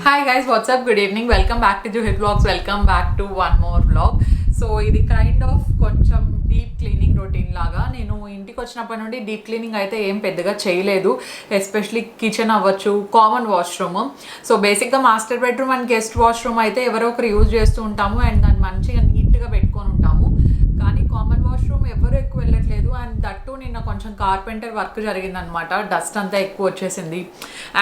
Hi guys, what's up? Good evening. Welcome back to Juhith vlogs. Welcome back to one more vlog. So ఇది kind of కొంచెం deep cleaning routine లాగా. నేను ఇంటికి వచ్చినప్పటి నుండి deep cleaning అయితే ఏం పెద్దగా చేయలేదు, ఎస్పెషలీ కిచెన్ అవ్వచ్చు, కామన్ వాష్రూమ్. సో బేసిక్గా master bedroom and guest washroom అయితే ఎవరో ఒకరు యూజ్ చేస్తూ ఉంటాము అండ్ దాన్ని మంచిగా నీట్గా పెట్టుకొని ఉంటాము. కానీ కామన్ వాష్రూమ్ ఎవరు ఎక్కువ వెళ్ళట్లేదు. అండ్ దట్టు నిన్న కొంచెం కార్పెంటర్ వర్క్ జరిగిందనమాట, డస్ట్ అంతా ఎక్కువ వచ్చేసింది.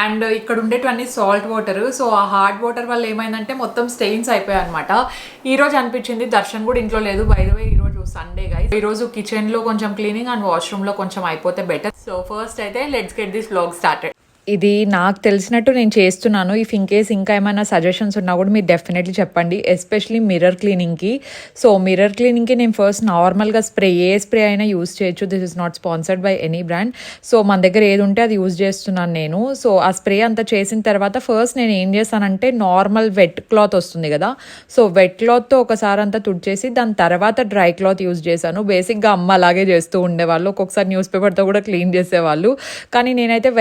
అండ్ ఇక్కడ ఉండేటివన్నీ సాల్ట్ వాటర్. సో ఆ హార్డ్ వాటర్ వల్ల ఏమైందంటే మొత్తం స్టెయిన్స్ అయిపోయాయి అనమాట. ఈరోజు అనిపించింది దర్శన్ కూడా ఇంట్లో లేదు. బై ద వే ఈరోజు సండే గైస్. ఈరోజు కిచెన్లో కొంచెం క్లీనింగ్ అండ్ వాష్రూమ్లో కొంచెం అయిపోతే బెటర్. సో ఫస్ట్ అయితే let's get this vlog started. ఇది నాకు తెలిసినట్టు నేను చేస్తున్నాను. ఇఫ్ ఇన్ కేస్ ఇంకా ఏమైనా సజెషన్స్ ఉన్నా కూడా మీరు డెఫినెట్లీ చెప్పండి, ఎస్పెషలీ మిర్రర్ క్లీనింగ్కి. సో మిర్రర్ క్లీనింగ్కి నేను ఫస్ట్ నార్మల్గా ఏ స్ప్రే అయినా యూజ్ చేయొచ్చు. This is not sponsored by any brand. So మన దగ్గర ఏది ఉంటే అది యూజ్ చేస్తున్నాను నేను. సో ఆ స్ప్రే అంతా చేసిన తర్వాత ఫస్ట్ నేను ఏం చేస్తానంటే నార్మల్ వెట్ క్లాత్ వస్తుంది కదా, సో వెట్ క్లాత్తో ఒకసారి అంతా తుడిచేసి దాని తర్వాత డ్రై క్లాత్ యూజ్ చేశాను. బేసిక్గా అమ్మ అలాగే చేస్తూ ఉండేవాళ్ళు, ఒక్కొక్కసారి న్యూస్ పేపర్తో కూడా క్లీన్ చేసేవాళ్ళు. కానీ నేనైతే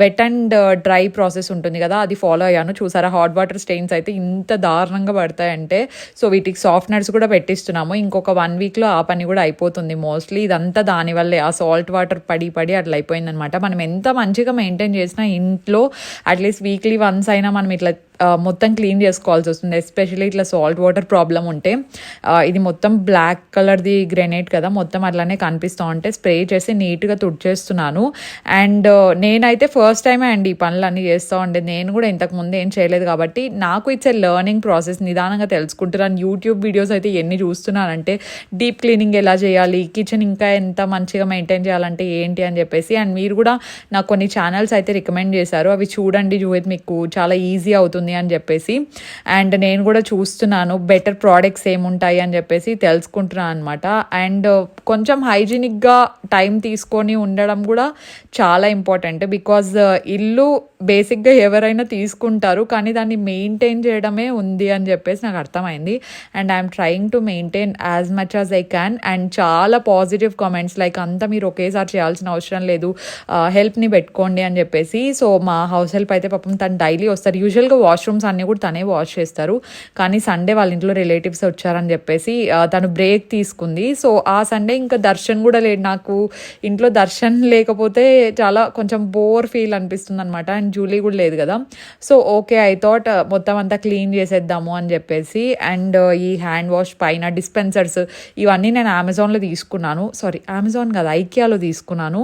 వెట్ అండ్ డ్రై ప్రాసెస్ ఉంటుంది కదా, అది ఫాలో అయ్యాను. చూసారా హాట్ వాటర్ స్టెయిన్స్ అయితే ఇంత దారుణంగా పడతాయంటే. సో వీటికి సాఫ్ట్నర్స్ కూడా పెట్టిస్తున్నాము. ఇంకొక 1 వీక్లో ఆ పని కూడా అయిపోతుంది మోస్ట్లీ. ఇదంతా దానివల్లే, ఆ సాల్ట్ వాటర్ పడి అట్లా అయిపోయిందనమాట. మనం ఎంత మంచిగా మెయింటైన్ చేసినా ఇంట్లో అట్లీస్ట్ వీక్లీ వన్స్ అయినా మనం ఇట్లా మొత్తం క్లీన్ చేసుకోవాల్సి వస్తుంది, ఎస్పెషల్లీ ఇట్లా సాల్ట్ వాటర్ ప్రాబ్లం ఉంటే. ఇది మొత్తం బ్లాక్ కలర్ది గ్రెనేట్ కదా, మొత్తం అట్లానే కనిపిస్తూ ఉంటే స్ప్రే చేసి నీట్గా తుడిచేస్తున్నాను. అండ్ నేనైతే ఫస్ట్ టైమే అండి ఈ పనులన్నీ చేస్తూ ఉండే. నేను కూడా ఇంతకుముందు ఏం చేయలేదు కాబట్టి నాకు ఇట్స్ ఏ లెర్నింగ్ ప్రాసెస్. నిదానంగా తెలుసుకుంటున్నాను. యూట్యూబ్ వీడియోస్ అయితే ఎన్ని చూస్తున్నానంటే డీప్ క్లీనింగ్ ఎలా చేయాలి, కిచెన్ ఇంకా ఎంత మంచిగా మెయింటైన్ చేయాలంటే ఏంటి అని చెప్పేసి. అండ్ మీరు కూడా నాకు కొన్ని ఛానల్స్ అయితే రికమెండ్ చేశారు, అవి చూడండి జూహిత్, మీకు చాలా ఈజీ అవుతుంది అని చెప్పేసి. అండ్ నేను కూడా చూస్తున్నాను బెటర్ ప్రోడక్ట్స్ ఏముంటాయి అని చెప్పేసి తెలుసుకుంటున్నాను అనమాట. అండ్ కొంచెం హైజీనిక్గా టైం తీసుకొని ఉండడం కూడా చాలా ఇంపార్టెంట్. బికాజ్ ఇల్లు బేసిక్గా ఎవరైనా తీసుకుంటారు కానీ దాన్ని మెయింటైన్ చేయడమే ఉంది అని చెప్పేసి నాకు అర్థమైంది. And I'm trying to maintain as much as I can. And చాలా పాజిటివ్ కామెంట్స్ లైక్ అంతా మీరు ఒకేసారి చేయాల్సిన అవసరం లేదు, హెల్ప్ని పెట్టుకోండి అని చెప్పేసి. సో మా హౌస్ హెల్ప్ అయితే పాపం తను డైలీ వస్తారు. యూజువల్గా వాష్రూమ్స్ అన్నీ కూడా తనే వాష్ చేస్తారు, కానీ సండే వాళ్ళ ఇంట్లో రిలేటివ్స్ వచ్చారని చెప్పేసి తను బ్రేక్ తీసుకుంది. సో ఆ సండే ఇంకా దర్శన్ కూడా లేడు. నాకు ఇంట్లో దర్శన్ లేకపోతే చాలా కొంచెం బోర్ ఫీల్ అనిపిస్తుంది అనమాట. అండ్ జూలీ కూడా లేదు కదా. సో ఓకే, ఐ థాట్ మొత్తం అంతా క్లీన్ చేసేద్దాము అని చెప్పేసి. అండ్ ఈ హ్యాండ్ వాష్ పైన డిస్పెన్సర్స్ ఇవన్నీ నేను అమెజాన్లో తీసుకున్నాను. సారీ, అమెజాన్ కాదు, ఐకియాలో తీసుకున్నాను.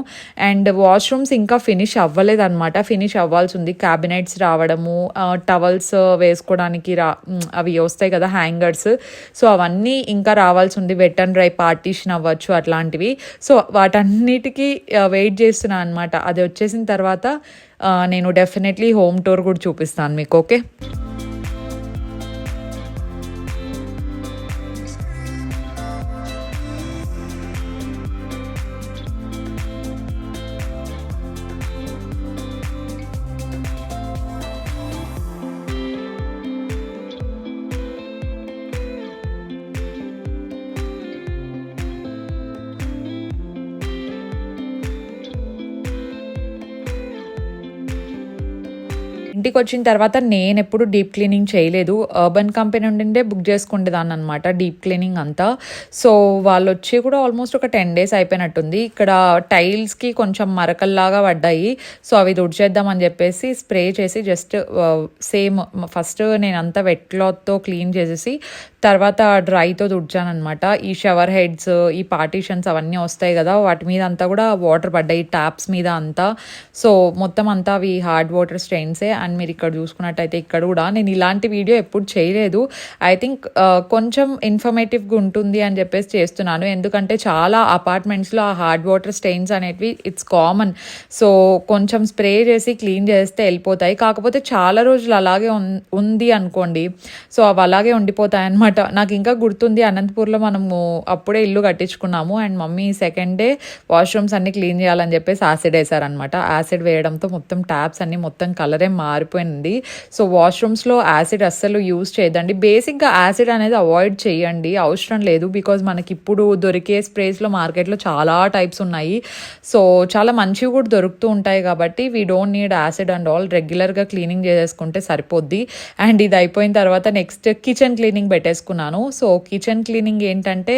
అండ్ వాష్రూమ్స్ ఇంకా ఫినిష్ అవ్వలేదు అనమాట, ఫినిష్ అవ్వాల్సి ఉంది. క్యాబినెట్స్ రావడము, టవల్స్ వేసుకోవడానికి అవి వస్తాయి కదా హ్యాంగర్స్, సో అవన్నీ ఇంకా రావాల్సి ఉంది. వెట్ అండ్ డ్రై పార్టీషన్ అవ్వచ్చు అట్లాంటివి. సో వాటన్నిటికీ వెయిట్ చేస్తున్నాను అనమాట. అది వచ్చేసిన తర్వాత నేను డెఫినెట్లీ హోమ్ టూర్ కూడా చూపిస్తాను మీకు. ఓకే, ఇంటికి వచ్చిన తర్వాత నేను ఎప్పుడు డీప్ క్లీనింగ్ చేయలేదు. అర్బన్ కంపెనీ నుండి బుక్ చేసుకుంటేదాన్ని అనమాట డీప్ క్లీనింగ్ అంతా. సో వాళ్ళు వచ్చి కూడా ఆల్మోస్ట్ ఒక 10 days అయిపోయినట్టుంది. ఇక్కడ టైల్స్కి కొంచెం మరకల్లాగా పడ్డాయి, సో అవి తుడిచేద్దామని చెప్పేసి స్ప్రే చేసి జస్ట్ సేమ్ ఫస్ట్ నేను అంతా వెట్ క్లాత్తో క్లీన్ చేసేసి తర్వాత డ్రైతో తుడిచాను అనమాట. ఈ షవర్ హెడ్స్, ఈ పార్టీషన్స్ అవన్నీ వస్తాయి కదా, వాటి మీద అంతా కూడా వాటర్ పడ్డాయి, ట్యాప్స్ మీద అంతా. సో మొత్తం అంతా అవి హార్డ్ వాటర్ స్టెయిన్సే. అండ్ మీరు ఇక్కడ చూసుకున్నట్టయితే ఇక్కడ కూడా నేను ఇలాంటి వీడియో ఎప్పుడు చేయలేదు. ఐ థింక్ కొంచెం ఇన్ఫర్మేటివ్గా ఉంటుంది అని చెప్పేసి చేస్తున్నాను, ఎందుకంటే చాలా అపార్ట్మెంట్స్లో ఆ హార్డ్ వాటర్ స్టెయిన్స్ అనేటివి ఇట్స్ కామన్. సో కొంచెం స్ప్రే చేసి క్లీన్ చేస్తే వెళ్ళిపోతాయి. కాకపోతే చాలా రోజులు అలాగే ఉంది అనుకోండి, సో అవి అలాగే ఉండిపోతాయి అనమాట. నాకు ఇంకా గుర్తుంది, అనంతపూర్లో మనము అప్పుడే ఇల్లు కట్టించుకున్నాము and mummy second day washrooms అన్ని క్లీన్ చేయాలని చెప్పేసి యాసిడ్ వేసారనమాట. యాసిడ్ వేయడంతో మొత్తం ట్యాప్స్ అన్ని మొత్తం కలరే మారి మారిపోయింది. సో వాష్రూమ్స్లో యాసిడ్ అస్సలు యూజ్ చేయదండి. బేసిక్గా యాసిడ్ అనేది అవాయిడ్ చేయండి, అవసరం లేదు. బికాజ్ మనకి ఇప్పుడు దొరికే స్ప్రేస్లో మార్కెట్లో చాలా టైప్స్ ఉన్నాయి. సో చాలా మంచివి కూడా దొరుకుతూ ఉంటాయి కాబట్టి we don't need acid and all. రెగ్యులర్గా క్లీనింగ్ చేసేసుకుంటే సరిపోద్ది. అండ్ ఇది అయిపోయిన తర్వాత నెక్స్ట్ కిచెన్ క్లీనింగ్ పెట్టేసుకున్నాను. సో కిచెన్ క్లీనింగ్ ఏంటంటే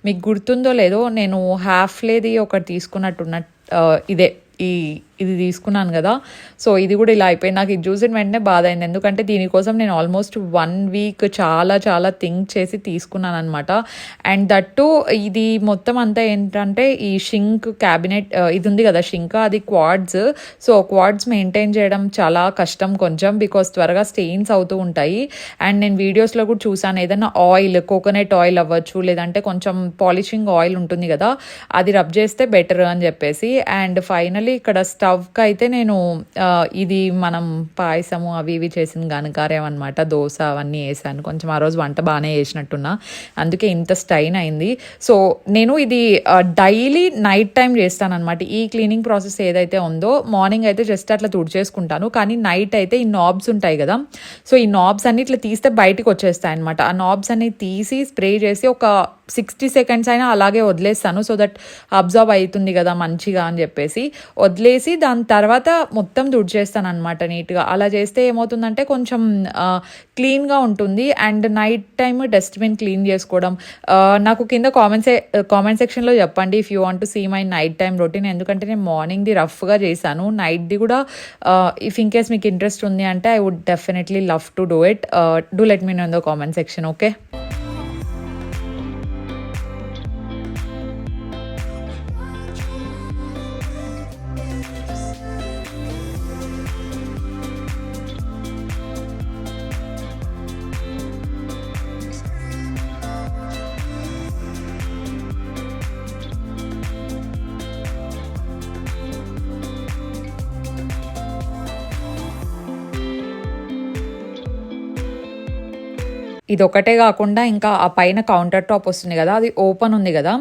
మీకు గుర్తుందో లేదో, నేను హాఫ్లేది ఒకటి తీసుకున్నట్టున్న ఇదే ఇది తీసుకున్నాను కదా. సో ఇది కూడా ఇలా అయిపోయింది. నాకు ఇది చూసిన వెంటనే బాధ అయింది, ఎందుకంటే దీనికోసం నేను ఆల్మోస్ట్ 1 వీక్ చాలా థింక్ చేసి తీసుకున్నాను అనమాట. అండ్ దట్టు ఇది మొత్తం అంతా ఏంటంటే ఈ షింక్ క్యాబినెట్ ఇది ఉంది కదా షింక్, అది క్వాడ్స్. సో క్వాడ్స్ మెయింటైన్ చేయడం చాలా కష్టం కొంచెం, బికాస్ త్వరగా స్టెయిన్స్ అవుతూ ఉంటాయి. అండ్ నేను వీడియోస్లో కూడా చూసాను, ఏదైనా ఆయిల్, కోకోనట్ ఆయిల్ అవ్వచ్చు, లేదంటే కొంచెం పాలిషింగ్ ఆయిల్ ఉంటుంది కదా, అది రబ్ చేస్తే బెటర్ అని చెప్పేసి. అండ్ ఫైనలీ ఇక్కడ స్టవ్కి అయితే నేను ఇది మనం పాయసము అవి ఇవి చేసిన గనకారం అనమాట, దోశ అవన్నీ వేసాను. కొంచెం ఆ రోజు వంట బాగానే చేసినట్టున్నా, అందుకే ఇంత స్టైన్ అయింది. సో నేను ఇది డైలీ నైట్ టైం చేస్తాను అనమాట. ఈ క్లీనింగ్ ప్రాసెస్ ఏదైతే ఉందో మార్నింగ్ అయితే జస్ట్ అట్లా తుడిచేసుకుంటాను, కానీ నైట్ అయితే ఈ నాబ్స్ ఉంటాయి కదా, సో ఈ నాబ్స్ అన్ని ఇట్లా తీస్తే బయటికి వచ్చేస్తాయి అనమాట. ఆ నాబ్స్ అన్ని తీసి స్ప్రే చేసి ఒక 60 సెకండ్స్ అయినా అలాగే వదిలేస్తాను, సో దట్ అబ్జర్వ్ అవుతుంది కదా మంచిగా అని చెప్పేసి వదిలేసి దాని తర్వాత మొత్తం తుడిచేస్తాను అనమాట నీట్గా. అలా చేస్తే ఏమవుతుందంటే కొంచెం క్లీన్గా ఉంటుంది. And night time dustbin clean చేసుకోవడం, నాకు కింద కామెంట్ సెక్షన్లో చెప్పండి if you want to see my night time routine, ఎందుకంటే నేను మార్నింగ్ది రఫ్గా చేశాను, నైట్ది కూడా ఇఫ్ ఇన్ కేస్ మీకు ఇంట్రెస్ట్ ఉంది అంటే I would definitely love to do it. Do let me know in the comment section, okay. ఇది ఒకటే కాకుండా ఇంకా ఆ పైన కౌంటర్ టాప్ వస్తుంది కదా, అది ఓపెన్ ఉంది కదా,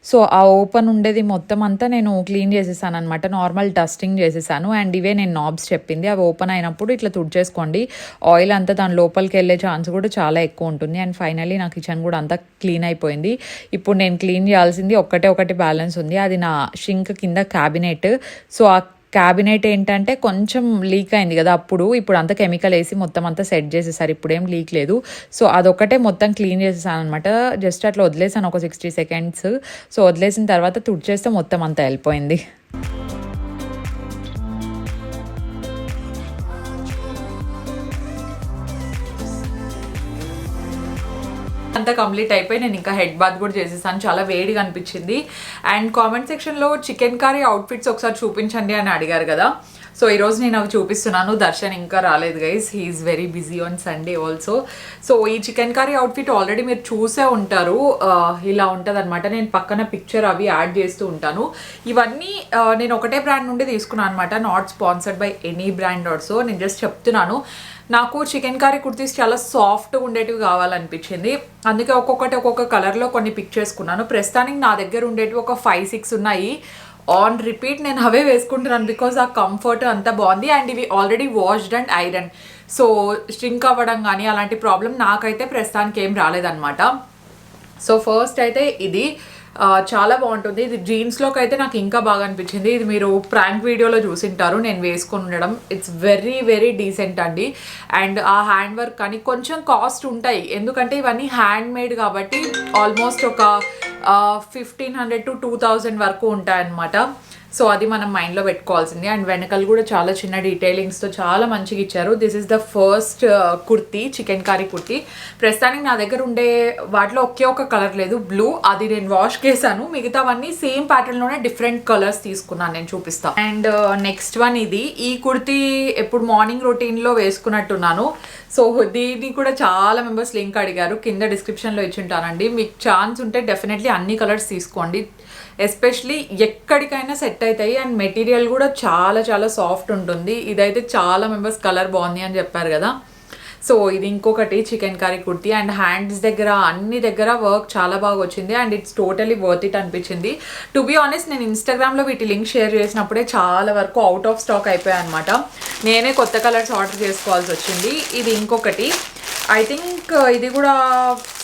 సో ఆ ఓపెన్ ఉండేది మొత్తం అంతా నేను క్లీన్ చేసేసాను అనమాట, నార్మల్ డస్టింగ్ చేసేసాను. అండ్ ఇవే నేను నాబ్స్ చెప్పింది, అవి ఓపెన్ అయినప్పుడు ఇట్లా తుడిచేసుకోండి, ఆయిల్ అంతా దాని లోపలికి వెళ్ళే ఛాన్స్ కూడా చాలా ఎక్కువ ఉంటుంది. అండ్ ఫైనల్లీ నా కిచెన్ కూడా అంతా క్లీన్ అయిపోయింది. ఇప్పుడు నేను క్లీన్ చేయాల్సింది ఒకటి బ్యాలెన్స్ ఉంది, అది నా షింక్ కింద క్యాబినెట్. సో ఆ క్యాబినెట్ ఏంటంటే కొంచెం లీక్ అయింది కదా అప్పుడు, ఇప్పుడు అంతా కెమికల్ వేసి మొత్తం అంతా సెట్ చేసేసారు, ఇప్పుడేం లీక్ లేదు. సో అదొకటే మొత్తం క్లీన్ చేసేసాను అనమాట, జస్ట్ అట్లా వదిలేసాను ఒక 60 సెకండ్స్. సో వదిలేసిన తర్వాత తుడిచేస్తే మొత్తం అంతా వెళ్ళిపోయింది. అంతా కంప్లీట్ అయిపోయి నేను ఇంకా హెడ్ బాత్ కూడా చేసేసాను, చాలా వేడిగా అనిపించింది. అండ్ కామెంట్ సెక్షన్లో చికెన్ కర్రీ అవుట్ఫిట్స్ ఒకసారి చూపించండి అని అడిగారు కదా, సో ఈరోజు నేను అవి చూపిస్తున్నాను. దర్శన్ ఇంకా రాలేదు guys, he's very busy on Sunday also. So ఈ చికెన్ కర్రీ అవుట్ఫిట్ ఆల్రెడీ మీరు చూసే ఉంటారు, ఇలా ఉంటుంది అనమాట. నేను పక్కన పిక్చర్ అవి యాడ్ చేస్తూ ఉంటాను. ఇవన్నీ నేను ఒకటే బ్రాండ్ నుండి తీసుకున్నాను అనమాట, not sponsored by any brand also. నేను జస్ట్ చెప్తున్నాను, నాకు చికెన్ కర్రీ కుర్తీస్ చాలా సాఫ్ట్గా ఉండేటివి కావాలనిపించింది, అందుకే ఒక్కొక్క కలర్లో కొన్ని పిక్ చేసుకున్నాను. ప్రస్తుతానికి నా దగ్గర ఉండేటివి ఒక 5-6 ఉన్నాయి, ఆన్ రిపీట్ నేను అవే వేసుకుంటున్నాను బికాజ్ ఆ కంఫర్ట్ అంతా బాగుంది. అండ్ ఇవి already washed and iron, so స్ట్రింక్ అవ్వడం కానీ అలాంటి ప్రాబ్లం నాకైతే ప్రస్తుతానికి ఏం రాలేదన్నమాట. సో ఫస్ట్ అయితే ఇది చాలా బాగుంటుంది, ఇది జీన్స్లోకి అయితే నాకు ఇంకా బాగా అనిపించింది. ఇది మీరు ప్రాంక్ వీడియోలో చూసింటారు నేను వేసుకొని ఉండడం, ఇట్స్ వెరీ డీసెంట్ అండి. అండ్ ఆ హ్యాండ్ వర్క్ కానీ కొంచెం కాస్ట్ ఉంటాయి, ఎందుకంటే ఇవన్నీ హ్యాండ్ మేడ్ కాబట్టి ఆల్మోస్ట్ ఒక 1500 to 2000 వరకు ఉంటాయన్నమాట. సో అది మనం మైండ్లో పెట్టుకోవాల్సింది. అండ్ వెనకలు కూడా చాలా చిన్న డీటెయిలింగ్స్తో చాలా మంచిగా ఇచ్చారు. This is the first kurti, chicken curry kurti. ప్రస్తుతానికి నా దగ్గర ఉండే వాటిలో ఒకే ఒక కలర్ లేదు, బ్లూ, అది నేను వాష్ చేశాను. మిగతావన్నీ సేమ్ ప్యాటర్న్లోనే డిఫరెంట్ కలర్స్ తీసుకున్నాను, నేను చూపిస్తాను. అండ్ నెక్స్ట్ వన్ ఇది, ఈ కుర్తీ ఎప్పుడు మార్నింగ్ రొటీన్లో వేసుకున్నట్టున్నాను. సో దీన్ని కూడా చాలా మెంబర్స్ లింక్ అడిగారు, కింద డిస్క్రిప్షన్లో ఇచ్చింటానండి. మీకు ఛాన్స్ ఉంటే డెఫినెట్లీ అన్ని కలర్స్ తీసుకోండి, ఎస్పెషలీ ఎక్కడికైనా సెట్ అవుతాయి. అండ్ మెటీరియల్ కూడా చాలా సాఫ్ట్ ఉంటుంది. ఇదైతే చాలా మెంబర్స్ కలర్ బాగుంది అని చెప్పారు కదా, సో ఇది ఇంకొకటి chicken curry kurti and hands దగ్గర అన్ని దగ్గర వర్క్ చాలా బాగా వచ్చింది and it's totally worth it అనిపించింది. టు బీ ఆనెస్ట్ నేను ఇన్స్టాగ్రామ్లో వీటి లింక్ షేర్ చేసినప్పుడే చాలా వరకు అవుట్ ఆఫ్ స్టాక్ అయిపోయాయి అనమాట. నేనే కొత్త కలర్స్ ఆర్డర్ చేసుకోవాల్సి వచ్చింది. ఇది ఇంకొకటి, ఐ థింక్ ఇది కూడా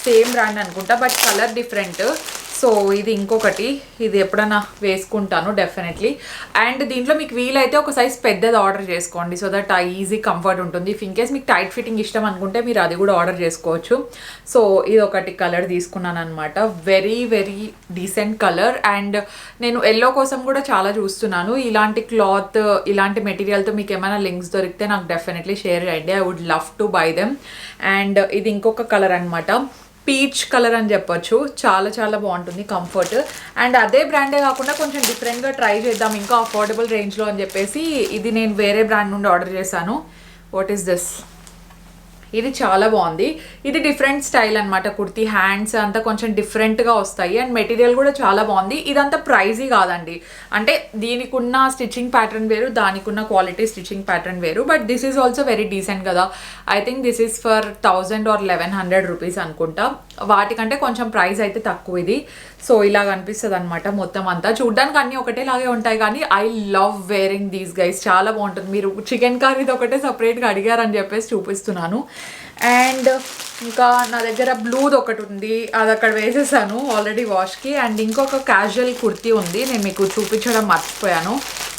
సేమ్ బ్రాండ్ అనుకుంటా బట్ కలర్ డిఫరెంట్. సో ఇది ఇంకొకటి, ఇది ఎప్పుడైనా వేసుకుంటాను డెఫినెట్లీ. అండ్ దీంట్లో మీకు వీలైతే ఒక సైజ్ పెద్దది ఆర్డర్ చేసుకోండి సో దట్ ఈజీ కంఫర్ట్ ఉంటుంది. ఇఫ్ ఇన్కేస్ మీకు టైట్ ఫిట్టింగ్ ఇష్టం అనుకుంటే మీరు అది కూడా ఆర్డర్ చేసుకోవచ్చు. సో ఇది ఒకటి కలర్ తీసుకున్నాను అనమాట. Very very decent colour and నేను ఎల్లో కోసం కూడా చాలా చూస్తున్నాను. ఇలాంటి క్లాత్ ఇలాంటి మెటీరియల్తో మీకు ఏమైనా లింక్స్ దొరికితే నాకు డెఫినెట్లీ షేర్ చేయండి. I would love to buy them. And ఇది ఇంకొక కలర్ అనమాట, పీచ్ కలర్ అని చెప్పొచ్చు. చాలా చాలా బాగుంటుంది కంఫర్ట్. అండ్ అదే బ్రాండే కాకుండా కొంచెం డిఫరెంట్గా ట్రై చేద్దాం ఇంకా అఫోర్డబుల్ రేంజ్లో అని చెప్పేసి ఇది నేను వేరే బ్రాండ్ నుండి ఆర్డర్ చేశాను. What is this? ఇది చాలా బాగుంది. ఇది డిఫరెంట్ స్టైల్ అనమాట. కుర్తీ హ్యాండ్స్ అంతా కొంచెం డిఫరెంట్గా వస్తాయి అండ్ మెటీరియల్ కూడా చాలా బాగుంది. ఇదంతా ప్రైజీ కాదండి, అంటే దీనికి ఉన్న స్టిచ్చింగ్ ప్యాటర్న్ వేరు, దానికి ఉన్న క్వాలిటీ స్టిచ్చింగ్ ప్యాటర్న్ వేరు. But this is also very decent కదా. I think this is for 1000 or 1100 rupees అనుకుంటా. వాటికంటే కొంచెం ప్రైస్ అయితే తక్కువ ఇది. సో ఇలాగ అనిపిస్తుంది అనమాట. మొత్తం అంతా చూడ్డానికి అన్నీ ఒకటేలాగే ఉంటాయి కానీ I love wearing these guys. చాలా బాగుంటుంది. మీరు చికెన్ కర్రీది ఒకటే సపరేట్గా అడిగారని చెప్పేసి చూపిస్తున్నాను. అండ్ ఇంకా నా దగ్గర బ్లూది ఒకటి ఉంది, అది అక్కడ వేసేసాను ఆల్రెడీ వాష్కి. అండ్ ఇంకొక క్యాజువల్ కుర్తీ ఉంది, నేను మీకు చూపించడం మర్చిపోయాను,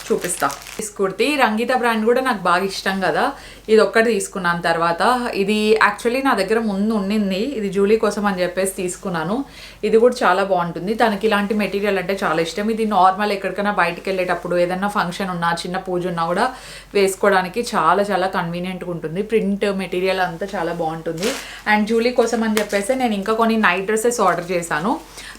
చూపిస్తా. ఈ కుర్తీ రంగీత బ్రాండ్ కూడా నాకు బాగా ఇష్టం కదా, ఇది ఒక్కటి తీసుకున్నాను. తర్వాత ఇది యాక్చువల్లీ నా దగ్గర ముందు ఉండింది, ఇది జూలీ కోసం అని చెప్పేసి తీసుకున్నాను. ఇది కూడా చాలా బాగుంటుంది. తనకి ఇలాంటి మెటీరియల్ అంటే చాలా ఇష్టం. ఇది నార్మల్ ఎక్కడికైనా బయటికి వెళ్ళేటప్పుడు ఏదైనా ఫంక్షన్ ఉన్నా చిన్న పూజ ఉన్నా కూడా వేసుకోవడానికి చాలా చాలా కన్వీనియంట్గా ఉంటుంది. ప్రింట్ మెటీరియల్ అంతా చాలా బాగుంటుంది. అండ్ జూలీ కోసం అని చెప్పేసి నేను ఇంకా కొన్ని నైట్ డ్రెస్సెస్ ఆర్డర్ చేశాను.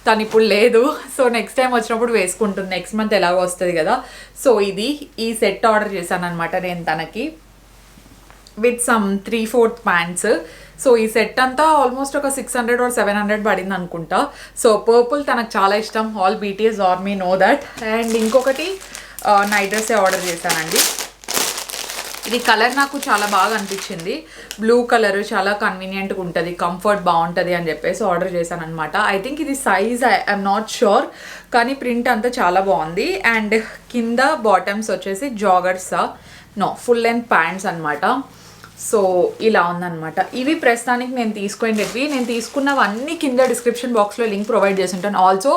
తను ఇప్పుడు లేదు, సో నెక్స్ట్ టైం వచ్చినప్పుడు వేసుకుంటుంది. నెక్స్ట్ మంత్ ఎలాగో వస్తుంది కదా. సో ఇది ఈ సెట్ ఆర్డర్ చేశాను అనమాట నేను తనకి, విత్ సమ్ 3/4 ప్యాంట్స్. సో ఈ సెట్ అంతా ఆల్మోస్ట్ ఒక 600 or 700 పడింది అనుకుంటా. సో పర్పుల్ తనకు చాలా ఇష్టం. All BTS army know that. And ఇంకొకటి నైట్ డ్రెస్సే ఆర్డర్ చేశానండి. ఇది కలర్ నాకు చాలా బాగా అనిపించింది. బ్లూ కలర్ చాలా కన్వీనియంట్గా ఉంటుంది, కంఫర్ట్ బాగుంటుంది అని చెప్పేసి ఆర్డర్ చేశాను అనమాట. ఐ థింక్ ఇది సైజ్ ఐఎమ్ నాట్ షూర్, కానీ ప్రింట్ అంతా చాలా బాగుంది. అండ్ కింద బాటమ్స్ వచ్చేసి joggers, no full length pants అనమాట. సో ఇలా ఉందన్నమాట. ఇవి ప్రస్తుతానికి నేను తీసుకునేటివి. నేను తీసుకున్నవన్నీ కింద డిస్క్రిప్షన్ బాక్స్లో లింక్ ప్రొవైడ్ చేసి ఉంటాను. Also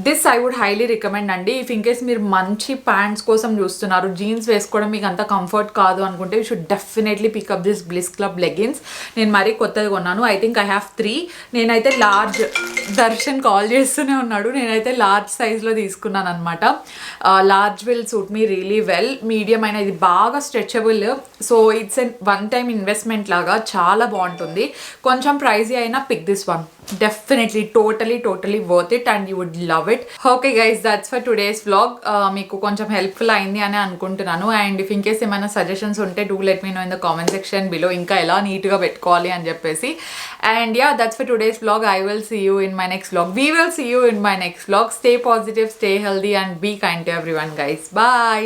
this I would highly recommend అండి. ఇఫ్ ఇన్ కేస్ మీరు మంచి ప్యాంట్స్ కోసం చూస్తున్నారు, జీన్స్ వేసుకోవడం మీకు అంత కంఫర్ట్ కాదు అనుకుంటే you should definitely pickup this bliss club leggings. నేను మరీ కొత్తది కొన్నాను. I think I have 3. నేనైతే లార్జ్, దర్శన్ కాల్ చేస్తూనే ఉన్నాడు, నేనైతే లార్జ్ సైజ్లో తీసుకున్నాను అనమాట. Large will suit me really well. Medium అయినా ఇది బాగా stretchable. So it's an one time investment లాగా చాలా బాగుంటుంది. కొంచెం ప్రైజీ అయినా pick this one. Definitely, totally worth it and you would love it. Okay guys, that's for today's vlog. మీకు కొంచెం హెల్ప్ఫుల్ అయింది అని అనుకుంటున్నాను. అండ్ ఇఫ్ ఇన్ కేస్ ఏమైనా సజెషన్స్ ఉంటే do let me know in the comment section below, ఇంకా ఎలా నీట్గా పెట్టుకోవాలి అని చెప్పేసి. And yeah, that's for today's vlog. I will see you in my next vlog. We will see you in my next vlog. Stay positive, stay healthy and be kind to everyone guys. Bye.